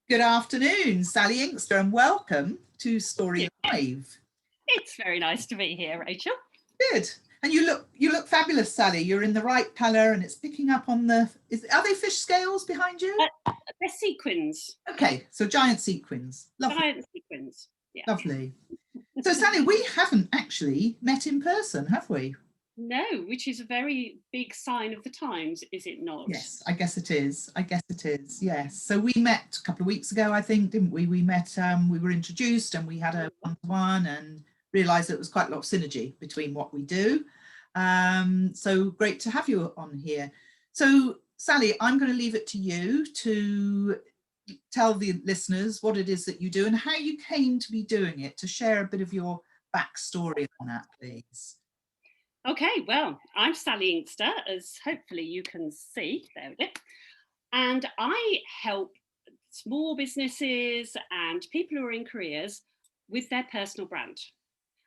Good afternoon, Sally Inkster, and welcome to Story Live. It's very nice to be here, Rachel. Good. And you look fabulous, Sally. You're in the right colour and it's picking up on the are they fish scales behind you? They're sequins. Okay, so giant sequins. Lovely. Giant sequins. Yeah. Lovely. So Sally, we haven't actually met in person, have we? No, which is a very big sign of the times, is it not? Yes, I guess it is. Yes. So we met a couple of weeks ago, I think, didn't we? We met, we were introduced and we had a one-to-one and realised there was quite a lot of synergy between what we do. So great to have you on here. So Sally, I'm going to leave it to you to tell the listeners what it is that you do and how you came to be doing it, to share a bit of your backstory on that, please. Okay, well, I'm Sally Inkster, as hopefully you can see. There we go. And I help small businesses and people who are in careers with their personal brand.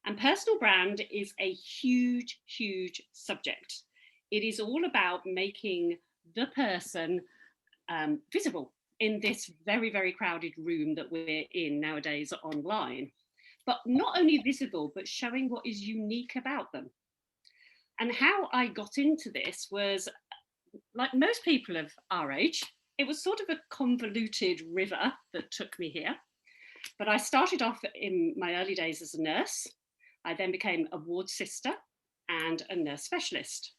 And personal brand is a huge, huge subject. It is all about making the person visible in this very, very crowded room that we're in nowadays online. But not only visible, but showing what is unique about them. And how I got into this was, like most people of our age, it was sort of a convoluted river that took me here. But I started off in my early days as a nurse. I then became a ward sister and a nurse specialist,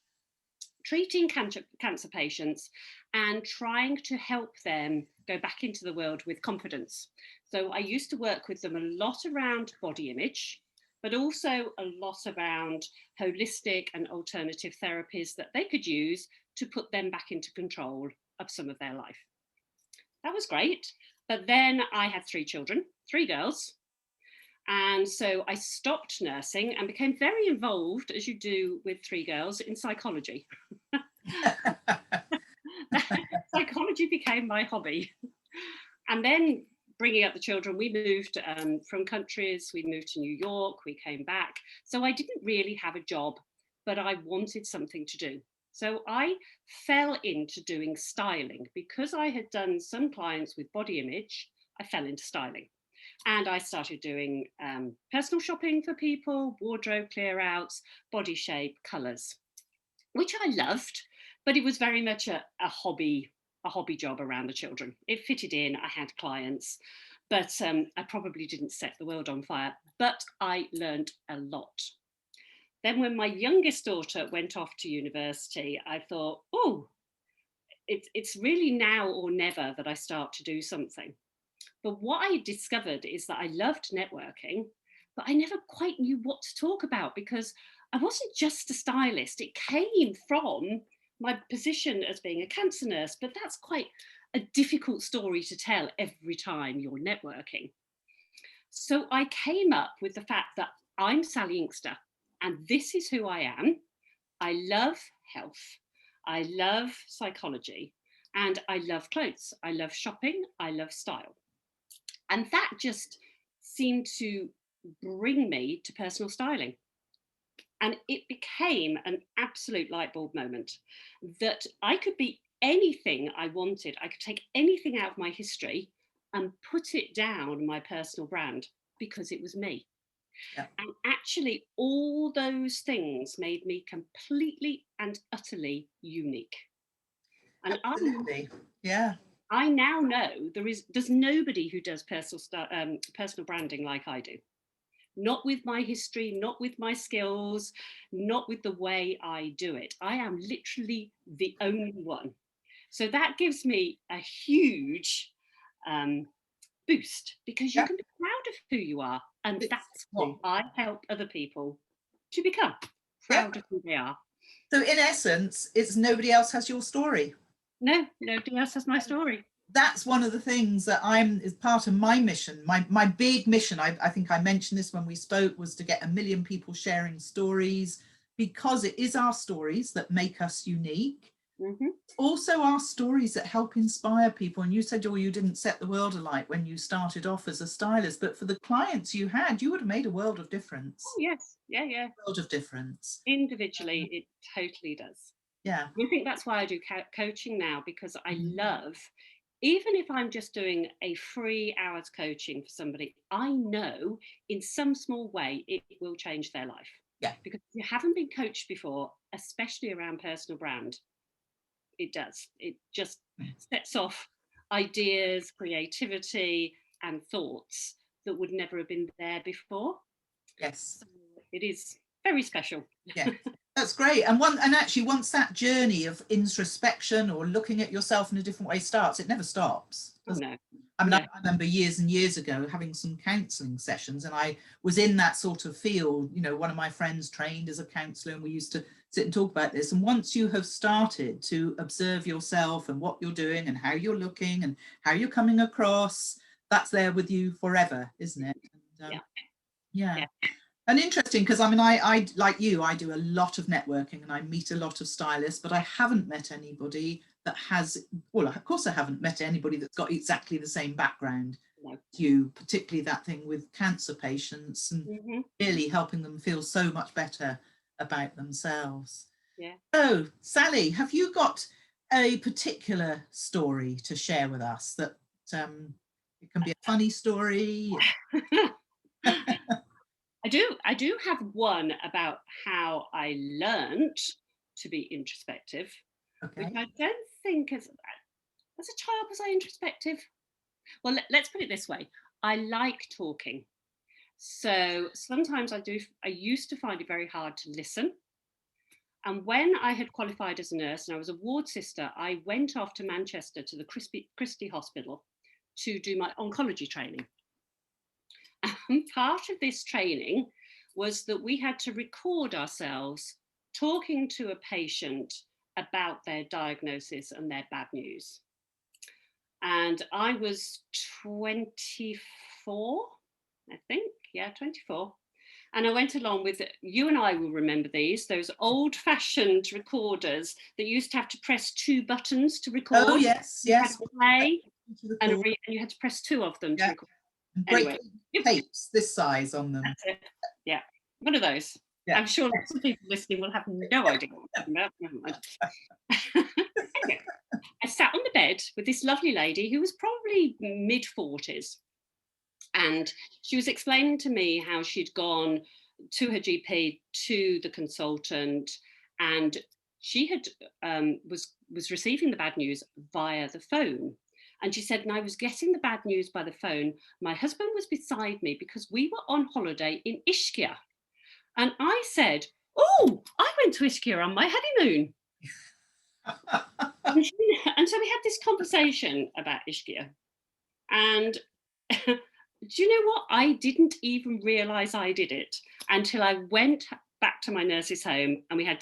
treating cancer patients and trying to help them go back into the world with confidence. So I used to work with them a lot around body image, but also a lot around holistic and alternative therapies that they could use to put them back into control of some of their life. That was great. But then I had 3 children, 3 girls. And so I stopped nursing and became very involved, as you do with 3 girls, in psychology. Psychology became my hobby. And then bringing up the children, we moved from countries, we moved to New York, we came back. So I didn't really have a job, but I wanted something to do. So I fell into doing styling. Because I had done some clients with body image, I fell into styling. And I started doing personal shopping for people, wardrobe clear outs, body shape, colours, which I loved, but it was very much a hobby job around the children. It fitted in, I had clients, but I probably didn't set the world on fire, but I learned a lot. Then when my youngest daughter went off to university, I thought, oh, it's really now or never that I start to do something. But what I discovered is that I loved networking, but I never quite knew what to talk about because I wasn't just a stylist. It came from my position as being a cancer nurse, but that's quite a difficult story to tell every time you're networking. So I came up with the fact that I'm Sally Inkster and this is who I am. I love health. I love psychology and I love clothes. I love shopping. I love style. And that just seemed to bring me to personal styling. And it became an absolute light bulb moment that I could be anything I wanted. I could take anything out of my history and put it down my personal brand because it was me. Yeah. And actually, all those things made me completely and utterly unique. And absolutely. Yeah. I now know there's nobody who does personal branding like I do. Not with my history, not with my skills, not with the way I do it. I am literally the only one. So that gives me a huge boost because you can be proud of who you are. And that's what I help other people to become proud of who they are. So in essence, it's nobody else has your story. No, nobody else has my story. That's one of the things that is part of my mission. My big mission, I think I mentioned this when we spoke, was to get 1 million people sharing stories, because it is our stories that make us unique. Mm-hmm. Also our stories that help inspire people. And you said, oh, you didn't set the world alight when you started off as a stylist, but for the clients you had, you would have made a world of difference. Oh, yes. Yeah. A world of difference. Individually, it totally does. Yeah. I think that's why I do coaching now, because I love even if I'm just doing a 3 hours coaching for somebody, I know in some small way it will change their life. Yeah. Because if you haven't been coached before, especially around personal brand, it does. It just sets off ideas, creativity, and thoughts that would never have been there before. Yes. So it is very special. Yeah, that's great. And actually, once that journey of introspection or looking at yourself in a different way starts, it never stops. Oh no. I mean, No. I remember years and years ago having some counselling sessions, and I was in that sort of field. You know, one of my friends trained as a counsellor, and we used to sit and talk about this. And once you have started to observe yourself and what you're doing and how you're looking and how you're coming across, that's there with you forever, isn't it? And, Yeah. yeah. And interesting, because I mean, I like you, I do a lot of networking and I meet a lot of stylists, but I haven't met anybody that has, well, of course I haven't met anybody that's got exactly the same background No. as you, particularly that thing with cancer patients and really helping them feel so much better about themselves. Yeah. So, Sally, have you got a particular story to share with us that it can be a funny story? I do have one about how I learned to be introspective, which Okay. I don't think as a child was I introspective. Well, let's put it this way. I like talking. So sometimes I used to find it very hard to listen. And when I had qualified as a nurse and I was a ward sister, I went off to Manchester to the Christie Hospital to do my oncology training. And part of this training was that we had to record ourselves talking to a patient about their diagnosis and their bad news. And I was 24, I think. Yeah, 24. And I went along with, you and I will remember those old fashioned recorders that used to have to press 2 buttons to record. Oh, yes, You yes. had to play and you had to press 2 of them to record. Anyway, great tapes this size on them. That's it. Yeah, one of those. Yeah. I'm sure some people listening will have no idea what I'm talking about. Never mind. Anyway, I sat on the bed with this lovely lady who was probably mid-40s. And she was explaining to me how she'd gone to her GP, to the consultant, and she had was receiving the bad news via the phone. And she said, and I was getting the bad news by the phone. My husband was beside me because we were on holiday in Ischia. And I said, oh, I went to Ischia on my honeymoon. and so we had this conversation about Ischia. And do you know what? I didn't even realise I did it until I went back to my nurse's home, and we had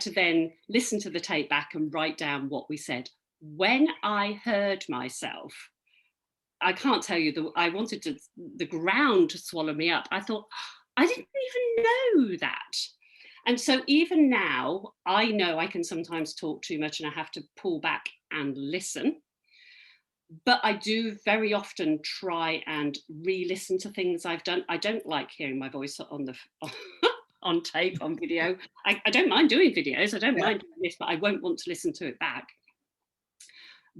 to then listen to the tape back and write down what we said. When I heard myself, I can't tell you, I wanted the ground to swallow me up. I thought, I didn't even know that. And so even now, I know I can sometimes talk too much and I have to pull back and listen. But I do very often try and re-listen to things I've done. I don't like hearing my voice on tape, on video. I don't mind doing videos. I don't mind doing this, but I won't want to listen to it back.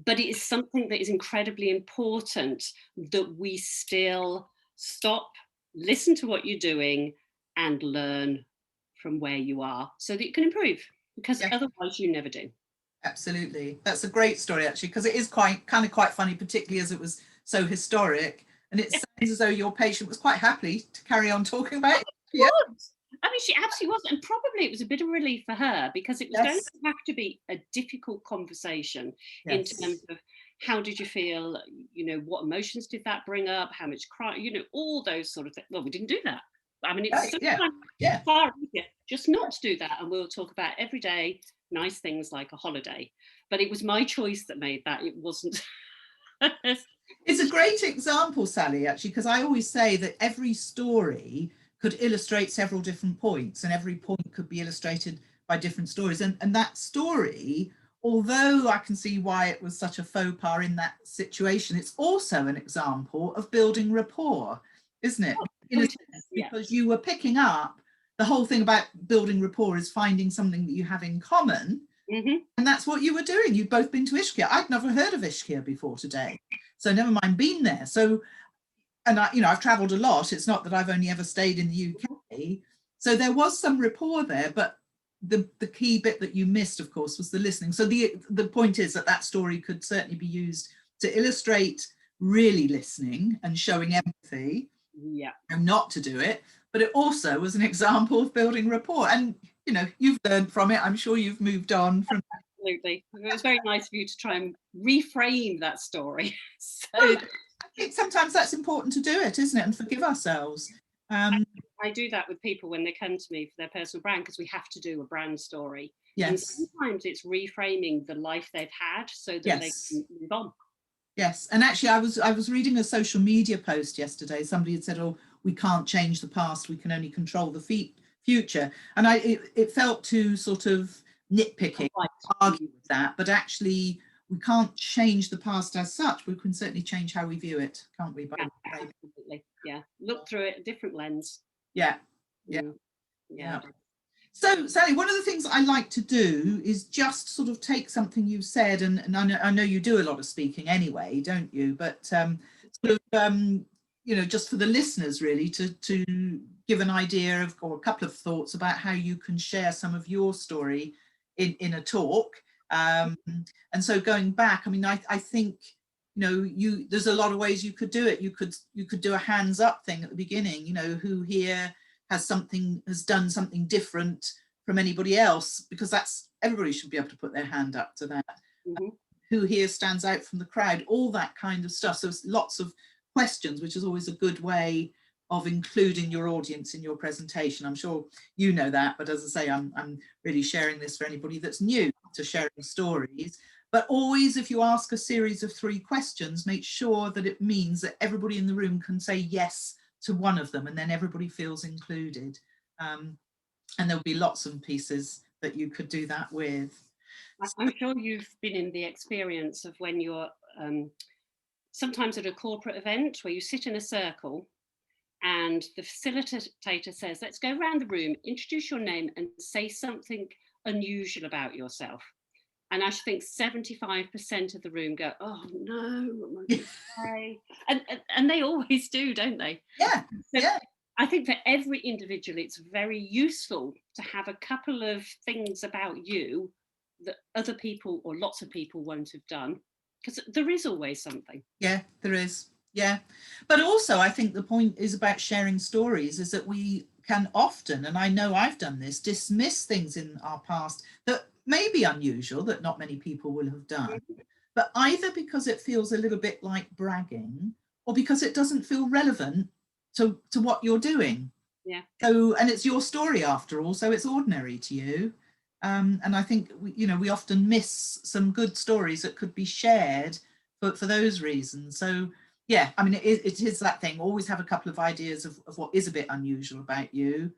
But it is something that is incredibly important that we still stop, listen to what you're doing and learn from where you are so that you can improve, because otherwise you never do. Absolutely. That's a great story, actually, because it is quite funny, particularly as it was so historic. And it sounds as though your patient was quite happy to carry on talking about it. Yeah. I mean, she absolutely was. And probably it was a bit of relief for her, because it was going to have to be a difficult conversation in terms of how did you feel, you know, what emotions did that bring up, how much cry, you know, all those sort of things. Well, we didn't do that. I mean, it's sometimes far easier just not to do that. And we'll talk about everyday nice things like a holiday. But it was my choice that made that. It wasn't. It's a great example, Sally, actually, because I always say that every story could illustrate several different points, and every point could be illustrated by different stories. And that story, although I can see why it was such a faux pas in that situation, it's also an example of building rapport, isn't it? In a sense, because you were picking up the whole thing about building rapport is finding something that you have in common, And that's what you were doing. You'd both been to Ishkia. I'd never heard of Ishkia before today, so never mind been there. So, and I've traveled a lot. It's not that I've only ever stayed in the UK. So there was some rapport there, but the key bit that you missed, of course, was the listening. So the point is that story could certainly be used to illustrate really listening and showing empathy, and not to do it. But it also was an example of building rapport. And you've learned from it. I'm sure you've moved on from. Absolutely. It was very nice of you to try and reframe that story. So well, I think sometimes that's important to do it, isn't it? And forgive ourselves. I do that with people when they come to me for their personal brand, because we have to do a brand story. Yes. And sometimes it's reframing the life they've had so that they can move on. Yes. And actually, I was reading a social media post yesterday. Somebody had said, "Oh, we can't change the past. We can only control the future." And it felt too sort of nitpicking, argue with that. But actually, we can't change the past as such. We can certainly change how we view it, can't we? Absolutely. Yeah. Look through it a different lens. Yeah. So, Sally, one of the things I like to do is just sort of take something you've said, and I know you do a lot of speaking anyway, don't you? But sort of, just for the listeners really to give an idea of, or a couple of thoughts about how you can share some of your story in a talk. And so going back, I mean, I think, there's a lot of ways you could do it. You could do a hands up thing at the beginning, who here has done something different from anybody else, because everybody should be able to put their hand up to that. Who here stands out from the crowd, all that kind of stuff. So it's lots of questions, which is always a good way of including your audience in your presentation. I'm sure you know that, but as I say, I'm really sharing this for anybody that's new to sharing stories. But always, if you ask a series of 3 questions, make sure that it means that everybody in the room can say yes to one of them, and then everybody feels included. And there'll be lots of pieces that you could do that with. I'm sure you've been in the experience of when you're sometimes at a corporate event where you sit in a circle and the facilitator says, "Let's go around the room, introduce your name and say something unusual about yourself." And I think 75% of the room go, "Oh no, what am I going to say?" And they always do, don't they? Yeah. So I think for every individual, it's very useful to have a couple of things about you that other people or lots of people won't have done, because there is always something. Yeah, there is. Yeah. But also, I think the point is about sharing stories, is that we can often, and I know I've done this, dismiss things in our past that may be unusual, that not many people will have done, but either because it feels a little bit like bragging, or because it doesn't feel relevant to what you're doing. Yeah. So, and it's your story after all, so it's ordinary to you. And I think we often miss some good stories that could be shared for those reasons. So yeah, I mean, it is that thing. Always have a couple of ideas of what is a bit unusual about you,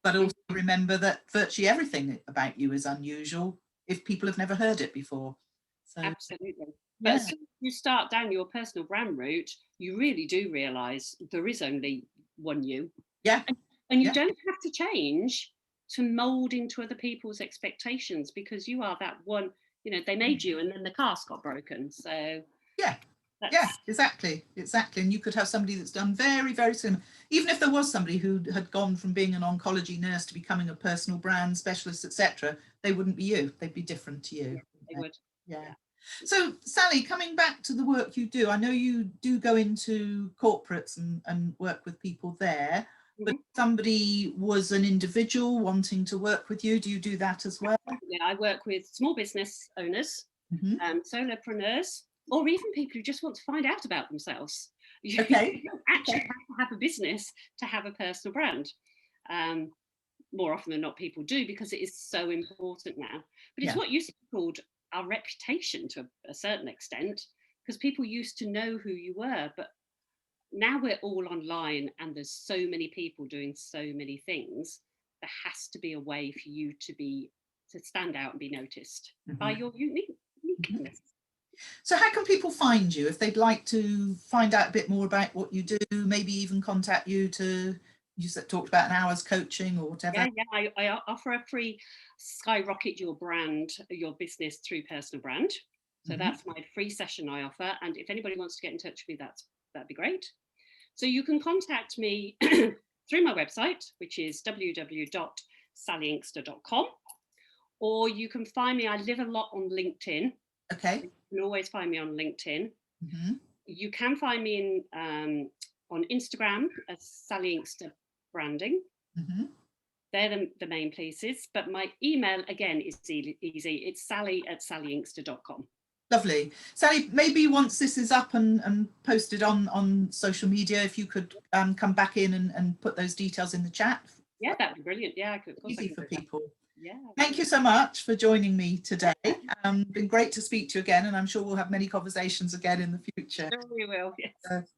but also remember that virtually everything about you is unusual if people have never heard it before. So absolutely. But as soon as you start down your personal brand route, you really do realise there is only one you. Yeah. And you don't have to change to mould into other people's expectations, because you are that one, they made you and then the cast got broken. So yeah, exactly. And you could have somebody that's done very, very similar. Even if there was somebody who had gone from being an oncology nurse to becoming a personal brand specialist, etc., they wouldn't be you. They'd be different to you. They would. Yeah. So Sally, coming back to the work you do, I know you do go into corporates and work with people there. But if somebody was an individual wanting to work with you, do you do that as well? Yeah, I work with small business owners, solopreneurs, or even people who just want to find out about themselves. You don't actually have to have a business to have a personal brand. More often than not, people do, because it is so important now. But it's what used to be called our reputation to a certain extent, because people used to know who you were, but now we're all online and there's so many people doing so many things. There has to be a way for you to stand out and be noticed by your uniqueness. So how can people find you if they'd like to find out a bit more about what you do, maybe even contact you to you talked about an hour's coaching or whatever. Yeah, I offer a free skyrocket your brand, your business through personal brand. So that's my free session I offer. And if anybody wants to get in touch with me, that'd be great. So you can contact me through my website, which is www.sallyinkster.com, or you can find me. I live a lot on LinkedIn. Okay. You can always find me on LinkedIn. Mm-hmm. You can find me in on Instagram as Sally Inkster Branding. Mm-hmm. They're the main places, but my email again is easy. It's sally@sallyinkster.com. Lovely. Sally, maybe once this is up and posted on social media, if you could come back in and put those details in the chat. Yeah, that'd be brilliant. Yeah, of course. Easy for people. Yeah. Thank you so much for joining me today. Been great to speak to you again, and I'm sure we'll have many conversations again in the future. Sure we will. Yes.